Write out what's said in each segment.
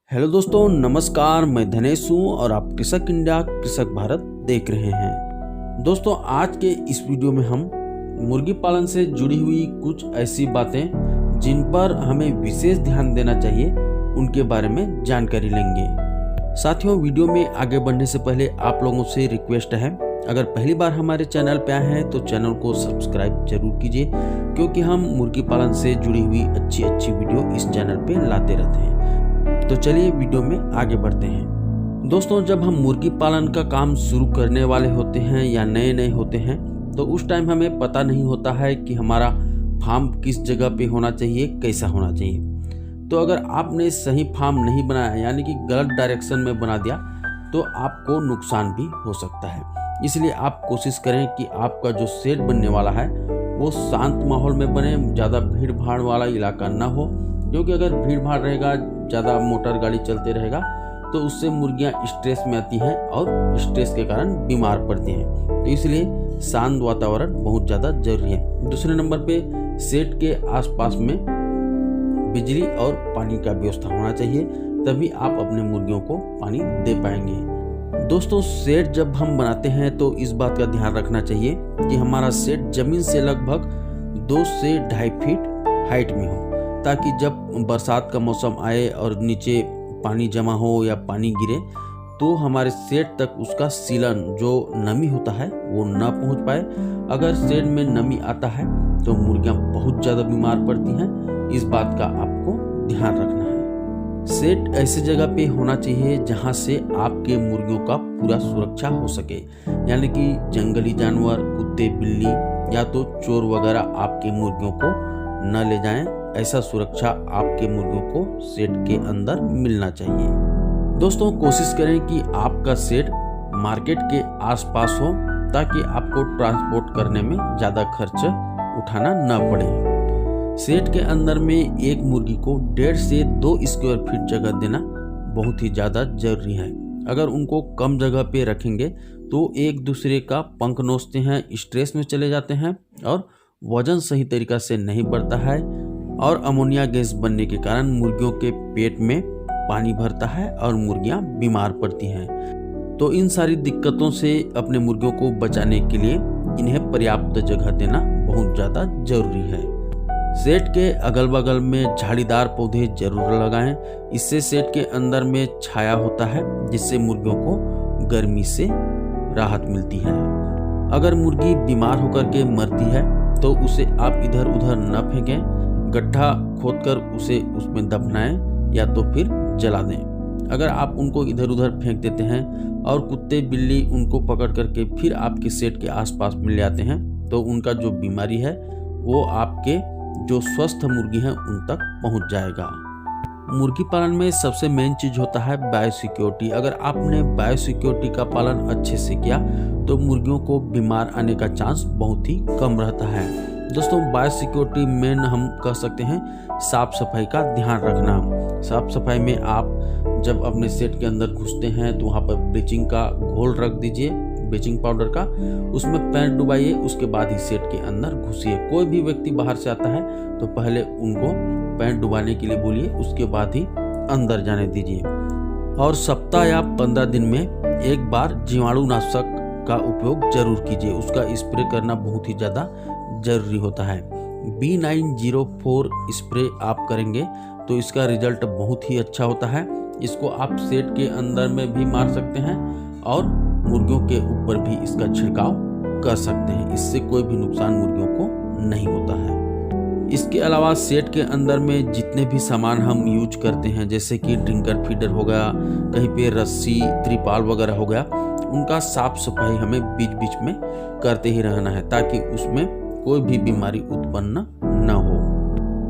Hello दोस्तों, नमस्कार। मैं धनेश हूँ और आप कृषक इंडिया कृषक भारत देख रहे हैं। दोस्तों, आज के इस वीडियो में हम मुर्गी पालन से जुड़ी हुई कुछ ऐसी बातें जिन पर हमें विशेष ध्यान देना चाहिए उनके बारे में जानकारी लेंगे। साथियों, वीडियो में आगे बढ़ने से पहले आप लोगों से रिक्वेस्ट है, अगर पहली बार हमारे चैनल पे आए हैं तो चैनल को सब्सक्राइब जरूर कीजिए, क्योंकि हम मुर्गी पालन से जुड़ी हुई अच्छी वीडियो इस चैनल पे लाते रहते हैं। तो चलिए वीडियो में आगे बढ़ते हैं। दोस्तों, जब हम मुर्गी पालन का काम शुरू करने वाले होते हैं या नए होते हैं तो उस टाइम हमें पता नहीं होता है कि हमारा फार्म किस जगह पे होना चाहिए, कैसा होना चाहिए। तो अगर आपने सही फार्म नहीं बनाया, यानी कि गलत डायरेक्शन में बना दिया, तो आपको नुकसान भी हो सकता है। इसलिए आप कोशिश करें कि आपका जो शेड बनने वाला है वो शांत माहौल में बने, ज़्यादा भीड़ भाड़ वाला इलाका ना हो, क्योंकि अगर भीड़ भाड़ रहेगा, ज़्यादा मोटर गाड़ी चलते रहेगा तो उससे मुर्गियां स्ट्रेस में आती हैं और स्ट्रेस के कारण बीमार पड़ती हैं। तो इसलिए शांत वातावरण बहुत ज़्यादा जरूरी है। दूसरे नंबर पे शेड के आसपास में बिजली और पानी का व्यवस्था होना चाहिए, तभी आप अपने मुर्गियों को पानी दे पाएंगे। दोस्तों, शेड जब हम बनाते हैं तो इस बात का ध्यान रखना चाहिए कि हमारा शेड जमीन से लगभग 2 से 2.5 फीट हाइट में हो, ताकि जब बरसात का मौसम आए और नीचे पानी जमा हो या पानी गिरे तो हमारे शेड तक उसका सीलन, जो नमी होता है, वो ना पहुंच पाए। अगर शेड में नमी आता है तो मुर्गियां बहुत ज़्यादा बीमार पड़ती हैं। इस बात का आपको ध्यान रखना है। शेड ऐसे जगह पे होना चाहिए जहां से आपके मुर्गियों का पूरा सुरक्षा हो सके, यानी कि जंगली जानवर, कुत्ते, बिल्ली या तो चोर वगैरह आपके मुर्गियों को न ले जाएं। ऐसा सुरक्षा आपके मुर्गियों को शेड के अंदर मिलना चाहिए। दोस्तों, कोशिश करें कि आपका शेड मार्केट के आसपास हो, ताकि आपको ट्रांसपोर्ट करने में ज़्यादा खर्च उठाना न पड़े। शेड के अंदर में एक मुर्गी को 1.5 से 2 स्क्वायर फीट जगह देना बहुत ही ज़्यादा जरूरी है। अगर उनको कम जगह पे रखेंगे तो एक दूसरे का पंख नोचते हैं, स्ट्रेस में चले जाते हैं और वजन सही तरीका से नहीं बढ़ता है, और अमोनिया गैस बनने के कारण मुर्गियों के पेट में पानी भरता है और मुर्गियां बीमार पड़ती हैं। तो इन सारी दिक्कतों से अपने मुर्गियों को बचाने के लिए इन्हें पर्याप्त जगह देना बहुत ज़्यादा जरूरी है। शेड के अगल बगल में झाड़ीदार पौधे जरूर लगाएं, इससे शेड के अंदर में छाया होता है, जिससे मुर्गियों को गर्मी से राहत मिलती है। अगर मुर्गी बीमार होकर के मरती है तो उसे आप इधर उधर न फेंकें, गड्ढा खोदकर उसे उसमें दफनाएं या तो फिर जला दें। अगर आप उनको इधर उधर फेंक देते हैं और कुत्ते बिल्ली उनको पकड़ करके फिर आपके शेड के आसपास मिल जाते हैं, तो उनका जो बीमारी है वो आपके जो स्वस्थ मुर्गी हैं उन तक पहुंच जाएगा। मुर्गी पालन में सबसे मेन चीज होता है बायोसिक्योरिटी। अगर आपने बायोसिक्योरिटी का पालन अच्छे से किया तो मुर्गियों को बीमार आने का चांस बहुत ही कम रहता है। दोस्तों, बायोसिक्योरिटी मेन हम कह सकते हैं साफ सफाई का ध्यान रखना। साफ सफाई में आप जब अपने शेड के अंदर घुसते हैं तो वहाँ पर ब्लीचिंग का घोल रख दीजिए, ब्लीचिंग पाउडर का, उसमें पैर डुबाइए, उसके बाद ही शेड के अंदर घुसिए। कोई भी व्यक्ति बाहर से आता है तो पहले उनको पैर डुबाने के लिए बोलिए, उसके बाद ही अंदर जाने दीजिए। और सप्ताह या 15 दिन में एक बार जीवाणुनाशक का उपयोग जरूर कीजिए। उसका स्प्रे करना बहुत ही ज़्यादा जरूरी होता है। B904 स्प्रे आप करेंगे तो इसका रिजल्ट बहुत ही अच्छा होता है। इसको आप शेड के अंदर में भी मार सकते हैं और मुर्गियों के ऊपर भी इसका छिड़काव कर सकते हैं। इससे कोई भी नुकसान मुर्गियों को नहीं होता है। इसके अलावा शेड के अंदर में जितने भी सामान हम यूज करते हैं, जैसे कि ड्रिंकर फीडर हो गया, कहीं पे रस्सी, त्रिपाल वगैरह हो गया, उनका साफ सफाई हमें बीच बीच में करते ही रहना है, ताकि उसमें कोई भी बीमारी उत्पन्न न हो।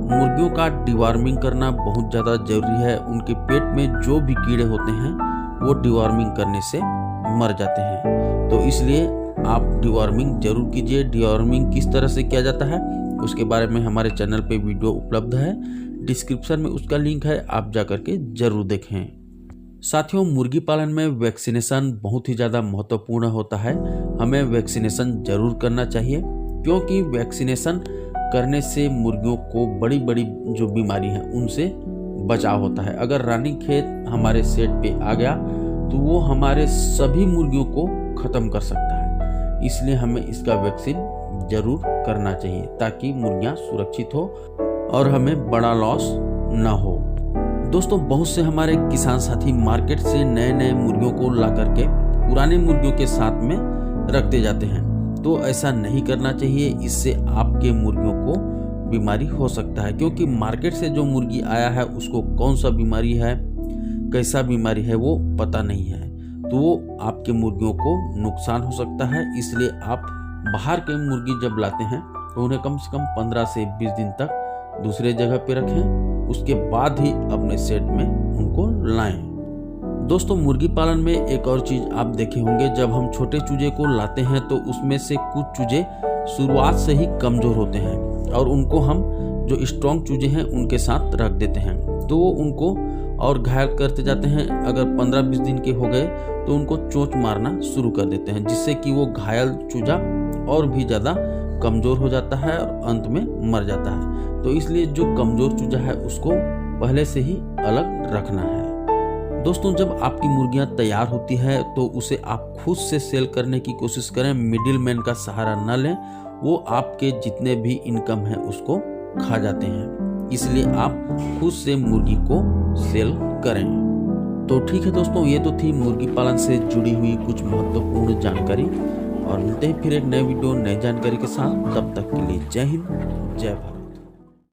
मुर्गियों का डिवॉर्मिंग करना बहुत ज़्यादा जरूरी है। उनके पेट में जो भी कीड़े होते हैं वो डिवॉर्मिंग करने से मर जाते हैं, तो इसलिए आप डिवॉर्मिंग जरूर कीजिए। डिवॉर्मिंग किस तरह से किया जाता है उसके बारे में हमारे चैनल पे वीडियो उपलब्ध है, डिस्क्रिप्शन में उसका लिंक है, आप जा करके जरूर देखें। साथियों, मुर्गी पालन में वैक्सीनेशन बहुत ही ज़्यादा महत्वपूर्ण होता है। हमें वैक्सीनेशन जरूर करना चाहिए, क्योंकि वैक्सीनेशन करने से मुर्गियों को बड़ी बड़ी जो बीमारी है उनसे बचाव होता है। अगर रानीखेत हमारे सेट पे आ गया तो वो हमारे सभी मुर्गियों को ख़त्म कर सकता है। इसलिए हमें इसका वैक्सीन जरूर करना चाहिए ताकि मुर्गियाँ सुरक्षित हो और हमें बड़ा लॉस ना हो। दोस्तों, बहुत से हमारे किसान साथी मार्केट से नए नए मुर्गियों को ला करके पुराने मुर्गियों के साथ में रखते जाते हैं, तो ऐसा नहीं करना चाहिए। इससे आपके मुर्गियों को बीमारी हो सकता है, क्योंकि मार्केट से जो मुर्गी आया है उसको कौन सा बीमारी है, कैसा बीमारी है वो पता नहीं है, तो वो आपके मुर्गियों को नुकसान हो सकता है। इसलिए आप बाहर के मुर्गी जब लाते हैं तो उन्हें कम से कम 15 से 20 दिन तक दूसरे जगह पे रखें, उसके बाद ही अपने सेट में उनको लाएं। दोस्तों, मुर्गी पालन में एक और चीज़ आप देखे होंगे, जब हम छोटे चूजे को लाते हैं तो उसमें से कुछ चूजे शुरुआत से ही कमज़ोर होते हैं और उनको हम जो स्ट्रॉन्ग चूजे हैं उनके साथ रख देते हैं, तो वो उनको और घायल करते जाते हैं। अगर 15-20 दिन के हो गए तो उनको चोंच मारना शुरू कर देते हैं, जिससे कि वो घायल चूजा और भी ज़्यादा कमज़ोर हो जाता है और अंत में मर जाता है। तो इसलिए जो कमज़ोर चूजा है उसको पहले से ही अलग रखना है। दोस्तों, जब आपकी मुर्गियां तैयार होती है तो उसे आप खुद से सेल करने की कोशिश करें, मिडिल मैन का सहारा न लें। वो आपके जितने भी इनकम है उसको खा जाते हैं, इसलिए आप खुद से मुर्गी को सेल करें। तो ठीक है दोस्तों, ये तो थी मुर्गी पालन से जुड़ी हुई कुछ महत्वपूर्ण जानकारी, और मिलते हैं फिर एक नए वीडियो नई जानकारी के साथ। तब तक के लिए जय हिंद, जय भारत।